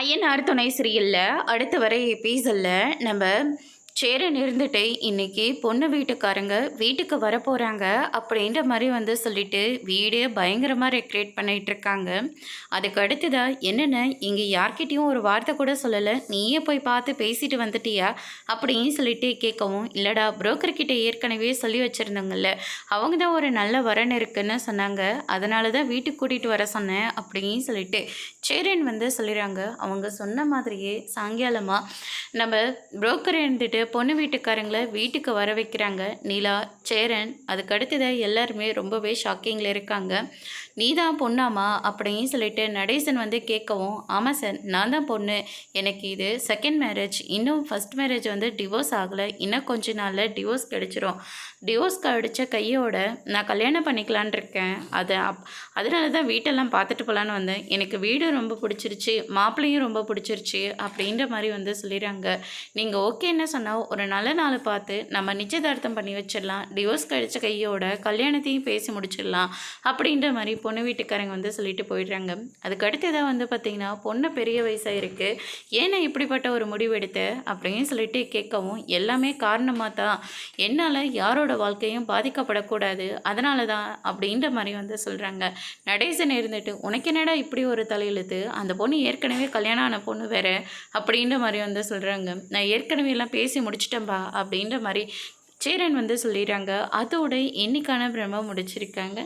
ஐயனார் துணை சீரியலில் அடுத்து வர எபிசோடில் நம்ம சேரன் இருந்துட்டு இன்னைக்கு பொண்ணு வீட்டுக்காரங்க வீட்டுக்கு வர போகிறாங்க அப்படின்ற மாதிரி சொல்லிட்டு வீடே பயங்கரமாக ரெக்ரியேட் பண்ணிகிட்டு இருக்காங்க. அதுக்கு அடுத்ததாக என்னென்ன இங்கே யார்கிட்டையும் ஒரு வார்த்தை கூட சொல்லலை, நீயே போய் பார்த்து பேசிட்டு வந்துட்டியா அப்படின்னு சொல்லிட்டு கேட்கவும், இல்லைடா புரோக்கர்கிட்ட ஏற்கனவே சொல்லி வச்சுருந்தாங்கல்ல, அவங்க தான் ஒரு நல்ல வரன் இருக்குன்னு சொன்னாங்க, அதனால தான் வீட்டுக்கு கூட்டிகிட்டு வர சொன்னேன் அப்படின்னு சொல்லிட்டு சேரன் சொல்லிடுறாங்க. அவங்க சொன்ன மாதிரியே சாயங்காலமாக நம்ம புரோக்கர் இருந்துட்டு பொண்ணு வீட்டுக்காரங்களை வீட்டுக்கு வர வைக்கிறாங்க. நீலா, சேரன், அதுக்கு அடுத்ததாக எல்லாருமே ரொம்பவே ஷாக்கிங்கில் இருக்காங்க. நீ தான் பொண்ணாமா அப்படின்னு சொல்லிட்டு நடேசன் கேட்கவும், ஆமாம் சார், நான் தான் பொண்ணு, எனக்கு இது செகண்ட் மேரேஜ், இன்னும் ஃபஸ்ட் மேரேஜ் டிவோர்ஸ் ஆகலை, இன்னும் கொஞ்ச நாளில் டிவோர்ஸ் கிடச்சிரும், டிவோர்ஸ் கிடச்ச கையோட நான் கல்யாணம் பண்ணிக்கலான் இருக்கேன், அதனால தான் வீட்டெல்லாம் பார்த்துட்டு போகலான்னு வந்தேன், எனக்கு வீடு ரொம்ப பிடிச்சிருச்சு, மாப்பிள்ளையும் ரொம்ப பிடிச்சிருச்சு அப்படின்ற மாதிரி சொல்லிடுறாங்க. நீங்கள் ஓகேன்னு சொன்னால் ஒரு நல்ல நாள் பார்த்து நம்ம நிச்சயதார்த்தம் பண்ணி வச்சிடலாம், டிவோர்ஸ் கிடைச்ச கையோட கல்யாணத்தையும் பேசி முடிச்சிடலாம் அப்படின்ற மாதிரி பொண்ணு வீட்டுக்காரங்க சொல்லிட்டு போயிடுறாங்க. அதுக்கு அடுத்ததாக பார்த்திங்கன்னா, பொண்ணு பெரிய வயசாக இருக்குது, ஏன்னா இப்படிப்பட்ட ஒரு முடிவு எடுத்த அப்படின்னு சொல்லிட்டு கேட்கவும், எல்லாமே காரணமாக தான், என்னால் யாரோட வாழ்க்கையும் பாதிக்கப்படக்கூடாது, அதனால தான் அப்படின்ற மாதிரி சொல்கிறாங்க. நடேசன் இருந்துட்டு, உனக்கு என்னடா இப்படி ஒரு தலையெழுத்து, அந்த பொண்ணு ஏற்கனவே கல்யாணம் ஆன பொண்ணு வேற அப்படின்ற மாதிரி சொல்கிறாங்க. நான் ஏற்கனவே எல்லாம் பேசி முடிச்சிட்டேன்பா அப்படின்ற மாதிரி சேரன் சொல்லிடுறாங்க. அதோட இன்னைக்கான பிரம்ம முடிச்சிருக்காங்க.